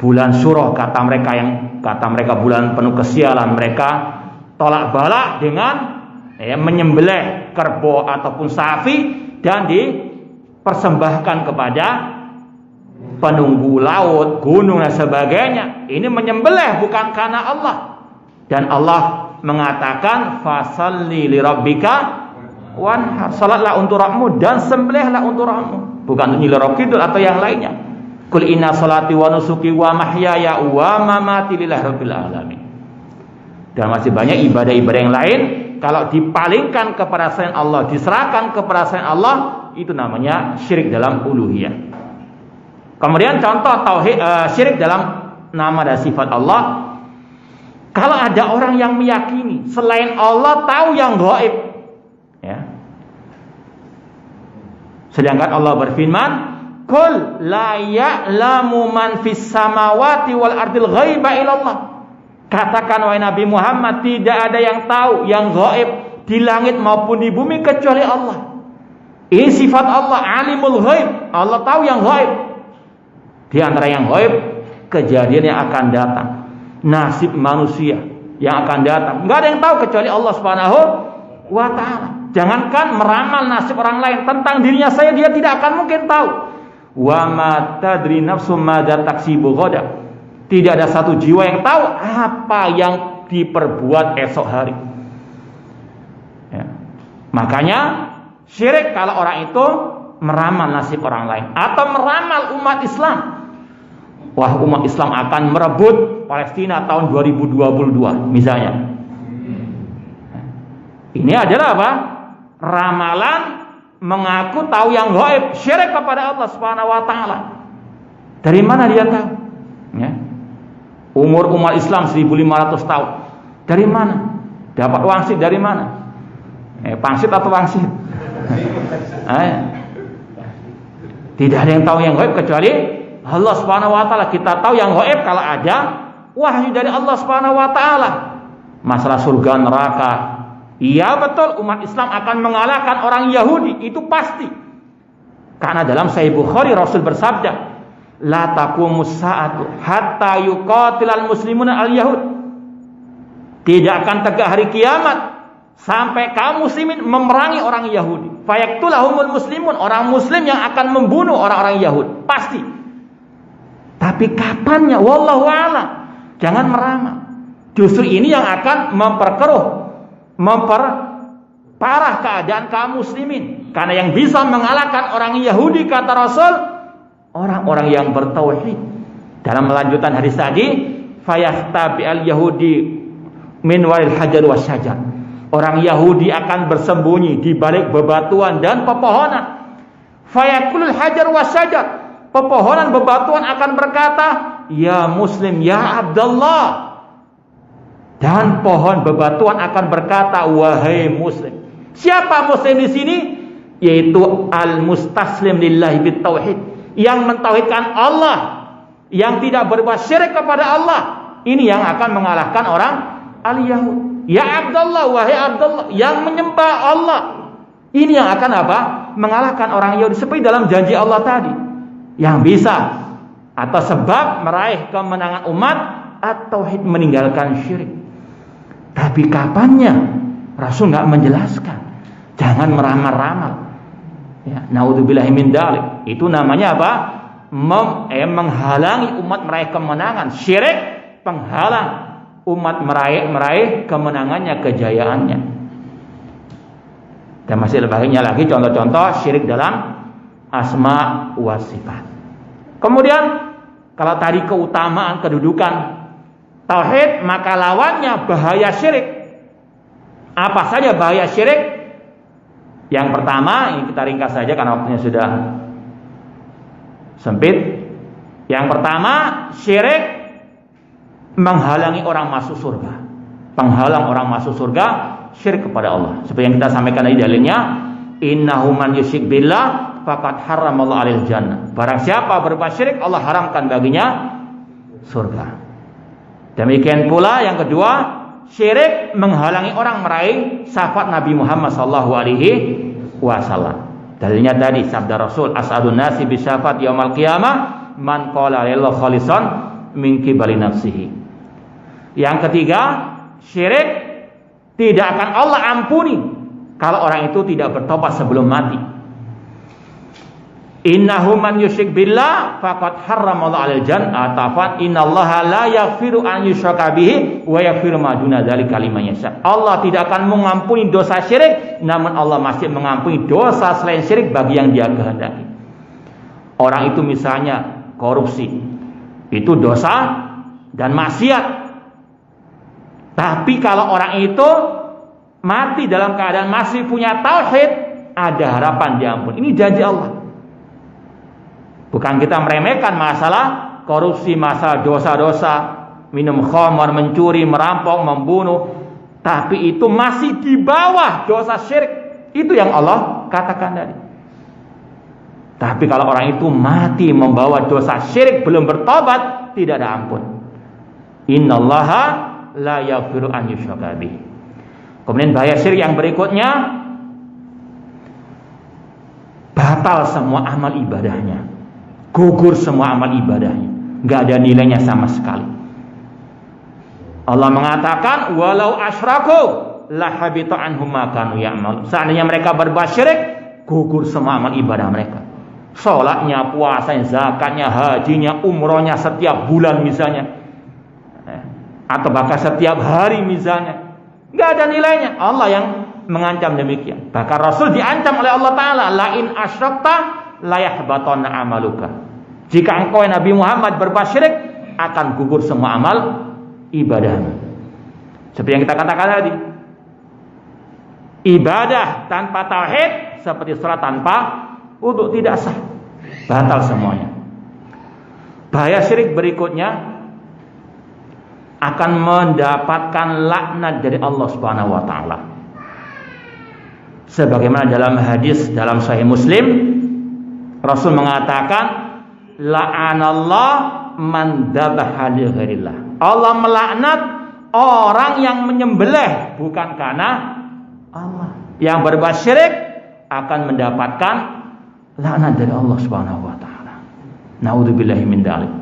bulan Syuro, kata mereka bulan penuh kesialan, mereka tolak balak dengan menyembelih kerbau ataupun sapi dan dipersembahkan kepada penunggu laut, gunung dan sebagainya. Ini menyembelih bukan karena Allah. Dan Allah mengatakan fasalli lirabbika wanhar, salatlah untuk Rabbmu dan sembelihlah untuk Rabbmu, bukan untuk Nyi Kidul atau yang lainnya. Qul inna salati wa nusuki wa mahyaya wa mamati lillahi rabbil alamin. Dan masih banyak ibadah-ibadah yang lain kalau dipalingkan kepada selain Allah, diserahkan kepada selain Allah, itu namanya syirik dalam uluhiyah. Kemudian contoh tauhid syirik dalam nama dan sifat Allah. Kalau ada orang yang meyakini selain Allah tahu yang gaib, ya. Sedangkan Allah berfirman, "Qul la ya'lamu man fis samawati wal ardil ghaiba illallah." Katakan wahai Nabi Muhammad, tidak ada yang tahu yang gaib di langit maupun di bumi kecuali Allah. Ini sifat Allah, alimul ghaib. Allah tahu yang gaib. Di antara yang gaib, kejadian yang akan datang, nasib manusia yang akan datang, nggak ada yang tahu kecuali Allah Subhanahu wa ta'ala. Jangankan meramal nasib orang lain, tentang dirinya saya dia tidak akan mungkin tahu. Wa ma tadri nafsum madza taksibu ghadan. Tidak ada satu jiwa yang tahu apa yang diperbuat esok hari. Ya. Makanya syirik kalau orang itu meramal nasib orang lain atau meramal umat Islam. Wah, umat Islam akan merebut Palestina tahun 2022 misalnya. Ini adalah apa? Ramalan mengaku tahu yang gaib, syirik kepada Allah Subhanahu wa taala. Dari mana dia tahu? Ya. Umur umat Islam 1500 tahun. Dari mana? Dapat wangsit dari mana? Pangsit atau wangsit? Tidak ada yang tahu yang gaib kecuali Allah Subhanahu wa taala. Kita tahu yang gaib kalau ada wahyu dari Allah Subhanahu wa taala. Masalah surga neraka, iya betul, umat Islam akan mengalahkan orang Yahudi, itu pasti. Karena dalam Sahih Bukhari Rasul bersabda, la taqumus saatu hatta yuqatilal muslimuna al-yahud. Tidak akan tegak hari kiamat sampai kaum muslimin memerangi orang Yahudi. Fayaktulahumul muslimun, orang muslim yang akan membunuh orang-orang Yahudi, pasti. Tapi kapannya? Wallahu a'lam. Jangan meramal. Justru ini yang akan memperparah keadaan kaum muslimin. Karena yang bisa mengalahkan orang Yahudi, kata Rasul, orang-orang yang bertauhid. Dalam melanjutkan hadis tadi, fayahtabi al-yahudi min walil hajar wasyajar. Orang Yahudi akan bersembunyi di balik bebatuan dan pepohonan. Fayakulul hajar wasyajar. Pepohonan bebatuan akan berkata, ya Muslim, ya Abdullah. Dan pohon bebatuan akan berkata, wahai Muslim. Siapa Muslim di sini? Yaitu al-mustaslim lillahi bitauhid, yang mentauhidkan Allah, yang tidak berbuat syirik kepada Allah. Ini yang akan mengalahkan orang al-Yahud. Ya Abdullah, wahai Abdullah, yang menyembah Allah. Ini yang akan apa? Mengalahkan orang Yahudi. Seperti dalam janji Allah tadi, yang bisa atau sebab meraih kemenangan umat at-tauhid, meninggalkan syirik. Tapi kapannya? Rasul nggak menjelaskan. Jangan meramal-ramal. Ya, naudzubillahi min dzalik. Itu namanya apa? Menghalangi umat meraih kemenangan. Syirik penghalang umat meraih kemenangannya, kejayaannya. Dan masih banyak lagi contoh-contoh syirik dalam asma wa sifat. Kemudian kalau tadi keutamaan kedudukan tauhid, maka lawannya bahaya syirik. Apa saja bahaya syirik? Yang pertama, ini kita ringkas saja karena waktunya sudah sempit. Yang pertama, syirik menghalangi orang masuk surga. Penghalang orang masuk surga, syirik kepada Allah. Seperti yang kita sampaikan tadi dalilnya, innahu man yusyrik billah faqad haramallahu alaihi jannah. Barang siapa berbuat syirik, Allah haramkan baginya surga. Demikian pula yang kedua, syirik menghalangi orang meraih syafaat Nabi Muhammad sallallahu alaihi wasallam. Dalilnya tadi sabda Rasul, as'adun nasi bi syafaat yaumil qiyamah man qala lillahi khalisan min qibali nafsihi. Yang ketiga, syirik tidak akan Allah ampuni kalau orang itu tidak bertobat sebelum mati. Innahu man yusyrik billah faqad harramallahu 'alal jannata fa innallaha la yaghfiru an yushraka bihi wa yaghfiru ma duna dzalika liman yasha. Allah tidak akan mengampuni dosa syirik, namun Allah masih mengampuni dosa selain syirik bagi yang Dia kehendaki. Orang itu misalnya korupsi, itu dosa dan maksiat. Tapi kalau orang itu mati dalam keadaan masih punya tauhid, ada harapan diampuni. Ini janji Allah. Bukan kita meremehkan masalah korupsi, masalah dosa-dosa, minum khamar, mencuri, merampok, membunuh, tapi itu masih di bawah dosa syirik. Itu yang Allah katakan tadi. Tapi kalau orang itu mati membawa dosa syirik, belum bertobat, tidak ada ampun. Innallaha la yaghfiru an yushraka bihi. Kemudian bahaya syirik yang berikutnya, batal semua amal ibadahnya. Gugur semua amal ibadahnya, nggak ada nilainya sama sekali. Allah mengatakan, walau asyraku la habita anhum ma kanu ya'mal. Seandainya mereka berbuat syirik, gugur semua amal ibadah mereka. Salatnya, puasanya, zakatnya, hajinya, umrohnya setiap bulan misalnya, atau bahkan setiap hari misalnya, nggak ada nilainya. Allah yang mengancam demikian. Bahkan Rasul diancam oleh Allah Ta'ala, la in asyrakta la yahbatanna amaluka. Jika engkau Nabi Muhammad berbuat syirik, akan gugur semua amal ibadahmu. Seperti yang kita katakan tadi, ibadah tanpa tauhid seperti salat tanpa wudu, tidak sah, batal semuanya. Bahaya syirik berikutnya, akan mendapatkan laknat dari Allah Subhanahu wa taala. Sebagaimana dalam hadis dalam Sahih Muslim, Rasul mengatakan, la'anallah man dzabaha li ghairillah. Allah melaknat orang yang menyembelih bukan karena Allah. Yang berbuat syirik akan mendapatkan laknat dari Allah Subhanahu wa taala. Naudzubillahi min dzalik.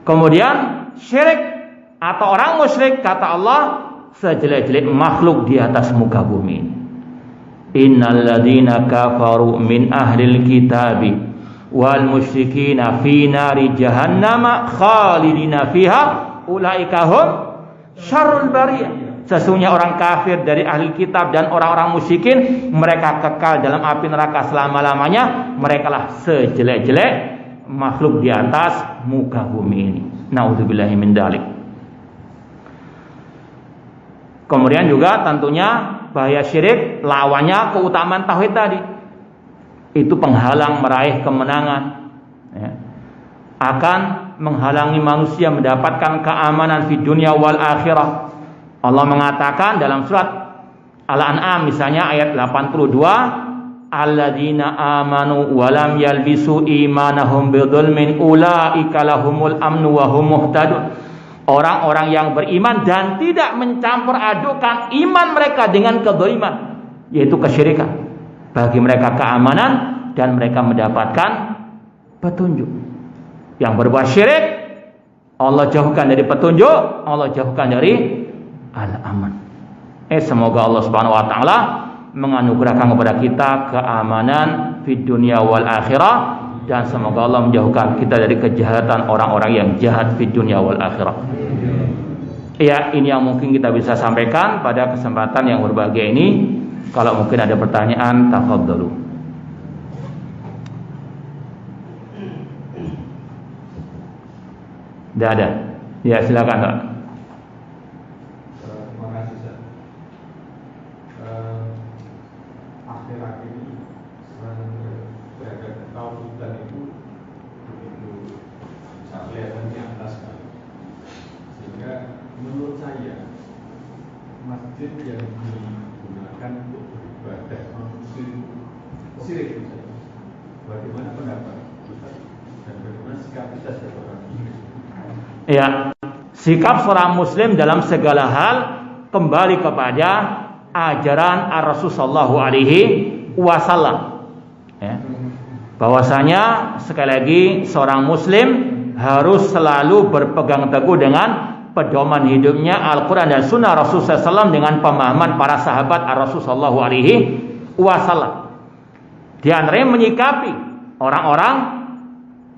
Kemudian syirik atau orang musyrik, kata Allah, sejelek-jelek makhluk di atas muka bumi ini. Innal ladzina kafaru min ahlil kitabi wal musyrikina fi nari jahannama khalidina fiha ulaika hum syarrul bariyah. Sesungguhnya orang kafir dari ahli kitab dan orang-orang musyrikin, mereka kekal dalam api neraka selama-lamanya. Merekalah sejelek-jelek makhluk di atas muka bumi ini. Naudzubillahi min dzalik. Kemudian juga tentunya bahaya syirik, lawannya keutamaan tauhid tadi. Itu penghalang meraih kemenangan, ya. Akan menghalangi manusia mendapatkan keamanan di dunia wal akhirah. Allah mengatakan dalam surat Al-An'am misalnya ayat 82, alladzina amanu wa lam yalbisu imanahum bidzulmin ulaika lahumul amnu wa hum muhtadun. Orang-orang yang beriman dan tidak mencampur adukan iman mereka dengan kedzaliman, yaitu kesyirikan. Bagi mereka keamanan dan mereka mendapatkan petunjuk. Yang berbuat syirik, Allah jauhkan dari petunjuk, Allah jauhkan dari al-aman. Semoga Allah Subhanahu wa taala menganugerahkan kepada kita keamanan di dunia wal akhirah, dan semoga Allah menjauhkan kita dari kejahatan orang-orang yang jahat di dunia wal akhirah. Ya, ini yang mungkin kita bisa sampaikan pada kesempatan yang berbahagia ini. Kalau mungkin ada pertanyaan, tafadhalu. Tidak ada. Ya, silakan, Pak. Terima kasih, Ustaz. Akhir-akhir ini berada tauhidan itu begitu kelihatan di atas sekali. Sehingga menurut saya masjid yang digunakan untuk beribadah non-muslim syirik, bagaimana pendapat Ustaz dan bagaimana sikap kita sebagai orang muslim? Ya, sikap seorang muslim dalam segala hal kembali kepada ajaran Rasul sallallahu alaihi wasallam. Ya. Bahwasanya sekali lagi seorang muslim harus selalu berpegang teguh dengan pedoman hidupnya Al-Quran dan Sunnah Rasulullah SAW dengan pemahaman para sahabat Rasulullah SAW. Di antaranya menyikapi orang-orang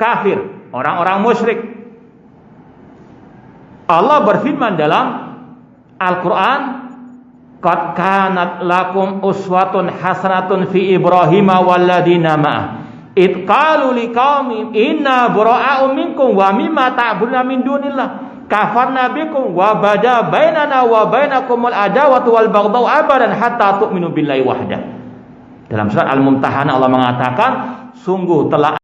kafir, orang-orang musyrik. Allah berfirman dalam Al-Quran, "Qad kanat lakum uswatun hasanatun fi Ibrahim walladzina ma'ah. Id qalu liqaumihim inna bura'a'u minkum wa mimma ta'buduna min dunillah. Kafarna bikum wa bada bainana wa bainakumul adawatu wal baghdau abadan hatta tu'minu billahi wahdah." Dalam surat Al-Mumtahanah Allah mengatakan, sungguh telah